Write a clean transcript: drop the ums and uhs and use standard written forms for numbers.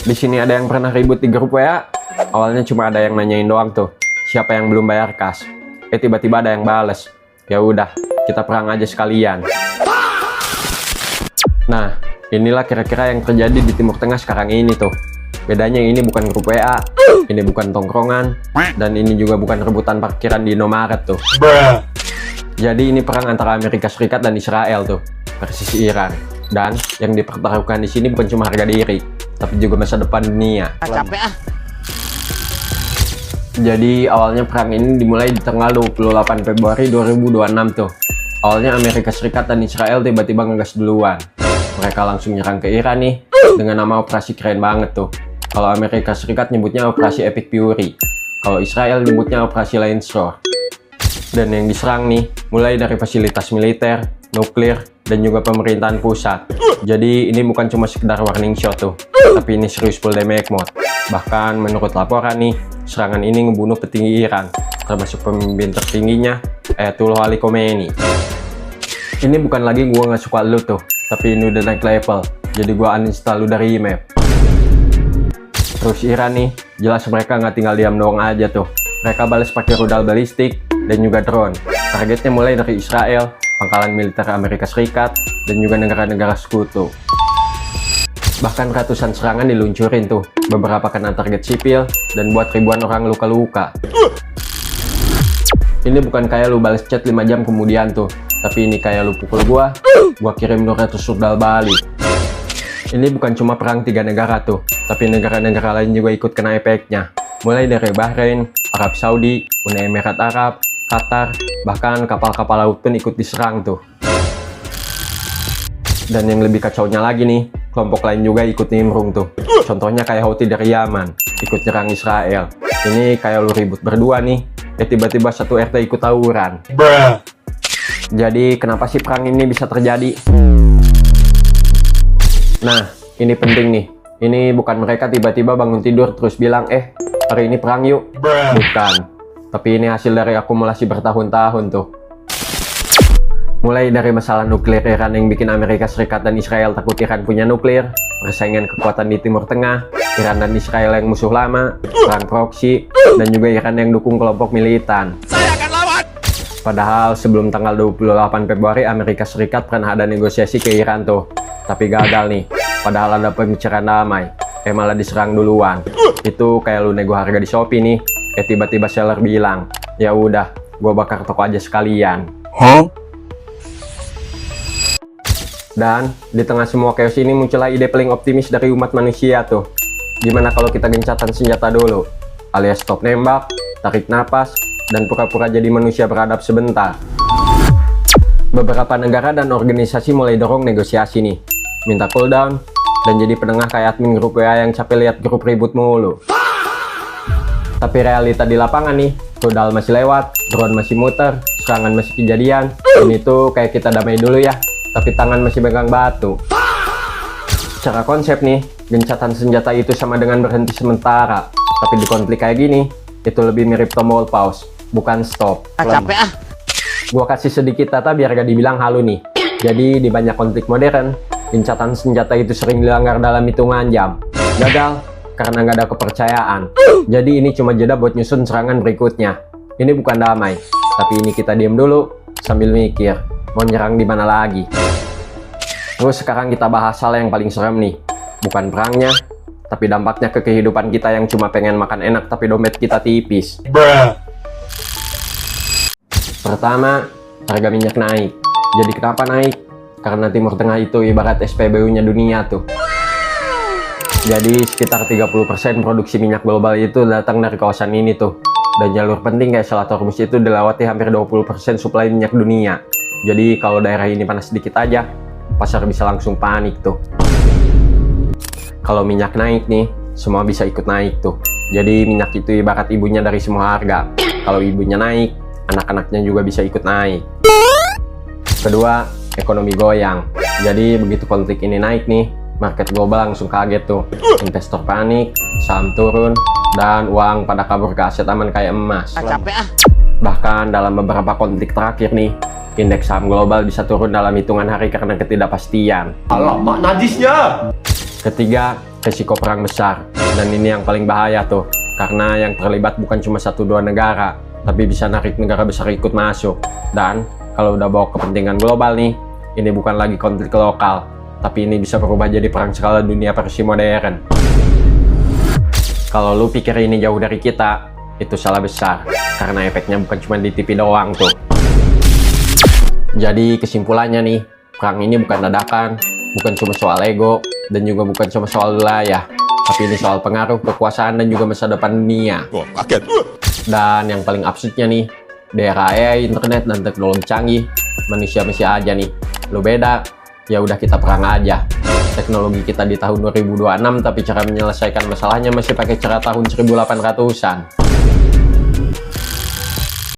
Di sini ada yang pernah ribut di grup WA. Awalnya cuma ada yang nanyain doang tuh, siapa yang belum bayar kas. Tiba-tiba ada yang bales. Ya udah, kita perang aja sekalian. Nah, inilah kira-kira yang terjadi di Timur Tengah sekarang ini tuh. Bedanya ini bukan grup WA, ini bukan tongkrongan, dan ini juga bukan rebutan parkiran di Indomaret tuh. Jadi ini perang antara Amerika Serikat dan Israel tuh, versus Iran. Dan yang dipertaruhkan di sini bukan cuma harga diri, tapi juga masa depan dunia. Capek ah. Jadi awalnya perang ini dimulai di tanggal 28 Februari 2026 tuh. Awalnya Amerika Serikat dan Israel tiba-tiba ngegas duluan. Mereka langsung nyerang ke Iran nih, dengan nama operasi keren banget tuh. Kalau Amerika Serikat nyebutnya operasi Epic Fury. Kalau Israel nyebutnya operasi Lion Sword. Dan yang diserang nih, mulai dari fasilitas militer, nuklir, dan juga pemerintahan pusat. Jadi ini bukan cuma sekedar warning shot tuh, tapi ini serius full damage mode. Bahkan menurut laporan nih, serangan ini ngebunuh petinggi Iran, termasuk pemimpin tertingginya, Ayatollah Ali Khomeini. Ini bukan lagi gua nggak suka lu tuh, tapi ini udah naik level, jadi gua uninstall lu dari map. Terus Iran nih, jelas mereka nggak tinggal diam doang aja tuh. Mereka balas pakai rudal balistik dan juga drone. Targetnya mulai dari Israel, pangkalan militer Amerika Serikat, dan juga negara-negara sekutu. Bahkan ratusan serangan diluncurin tuh, beberapa kena target sipil, dan buat ribuan orang luka-luka. Ini bukan kayak lu balas chat 5 jam kemudian tuh, tapi ini kayak lu pukul gua kirim 200 rudal balik. Ini bukan cuma perang 3 negara tuh, tapi negara-negara lain juga ikut kena efeknya. Mulai dari Bahrain, Arab Saudi, Uni Emirat Arab, Qatar, bahkan kapal-kapal laut pun ikut diserang tuh. Dan yang lebih kacaunya lagi nih, kelompok lain juga ikut nimbrung tuh. Contohnya kayak Houthi dari Yaman, ikut nyerang Israel. Ini kayak lu ribut berdua nih, tiba-tiba satu RT ikut tawuran. Jadi kenapa sih perang ini bisa terjadi? Nah, ini penting nih. Ini bukan mereka tiba-tiba bangun tidur terus bilang, hari ini perang yuk. Bukan. Tapi ini hasil dari akumulasi bertahun-tahun tuh. Mulai dari masalah nuklir Iran yang bikin Amerika Serikat dan Israel takut Iran punya nuklir, persaingan kekuatan di Timur Tengah, Iran dan Israel yang musuh lama, perang proksi, dan juga Iran yang dukung kelompok militan. Saya akan lawan. Padahal sebelum tanggal 28 Februari Amerika Serikat pernah ada negosiasi ke Iran tuh. Tapi gagal nih, padahal ada pembicaraan damai, malah diserang duluan. Itu kayak lu nego harga di Shopee nih, tiba-tiba seller bilang, ya udah, gua bakar toko aja sekalian. Dan di tengah semua chaos ini muncullah ide paling optimis dari umat manusia tuh. Gimana kalau kita gencatan senjata dulu, alias stop nembak, tarik napas, dan pura-pura jadi manusia beradab sebentar. Beberapa negara dan organisasi mulai dorong negosiasi nih, minta cooldown, dan jadi penengah kayak admin grup WA yang capek lihat grup ribut mulu. Tapi realita di lapangan nih, rudal masih lewat, drone masih muter, serangan masih kejadian. Ini tuh kayak kita damai dulu ya, tapi tangan masih pegang batu. Secara konsep nih, gencatan senjata itu sama dengan berhenti sementara. Tapi di konflik kayak gini, itu lebih mirip tombol pause, bukan stop. Capek ah. Gua kasih sedikit data biar gak dibilang halu nih. Jadi di banyak konflik modern, gencatan senjata itu sering dilanggar dalam hitungan jam. Gagal karena nggak ada kepercayaan. Jadi ini cuma jeda buat nyusun serangan berikutnya. Ini bukan damai, tapi ini kita diam dulu sambil mikir mau nyerang di mana lagi. Terus sekarang kita bahas hal yang paling serem nih. Bukan perangnya, tapi dampaknya ke kehidupan kita yang cuma pengen makan enak tapi dompet kita tipis. Pertama, harga minyak naik. Jadi kenapa naik? Karena Timur Tengah itu ibarat SPBU-nya dunia tuh. Jadi sekitar 30% produksi minyak global itu datang dari kawasan ini tuh. Dan jalur penting kayak Selat Hormuz itu dilewati hampir 20% suplai minyak dunia. Jadi kalau daerah ini panas sedikit aja, pasar bisa langsung panik tuh. Kalau minyak naik nih, semua bisa ikut naik tuh. Jadi minyak itu ibarat ibunya dari semua harga. Kalau ibunya naik, anak-anaknya juga bisa ikut naik. Kedua, ekonomi goyang. Jadi begitu konflik ini naik nih, market global langsung kaget tuh. Investor panik, saham turun, dan uang pada kabur ke aset aman kayak emas. Capek ah. Bahkan dalam beberapa konflik terakhir nih, indeks saham global bisa turun dalam hitungan hari karena ketidakpastian. Alamak najisnya. Ketiga, resiko perang besar. Dan ini yang paling bahaya tuh, karena yang terlibat bukan cuma 1-2 negara, tapi bisa narik negara besar ikut masuk. Dan kalau udah bawa kepentingan global nih, ini bukan lagi konflik lokal, tapi ini bisa berubah jadi perang skala dunia versi modern. Kalau lu pikir ini jauh dari kita, itu salah besar, karena efeknya bukan cuma di TV doang tuh. Jadi kesimpulannya nih, perang ini bukan dadakan, bukan cuma soal ego, dan juga bukan cuma soal wilayah, tapi ini soal pengaruh, kekuasaan, dan juga masa depan dunia. Dan yang paling absurdnya nih, di era AI, internet, dan teknologi canggih, manusia masih aja nih, lu beda, ya udah kita perang aja. Teknologi kita di tahun 2026, tapi cara menyelesaikan masalahnya masih pakai cara tahun 1800-an.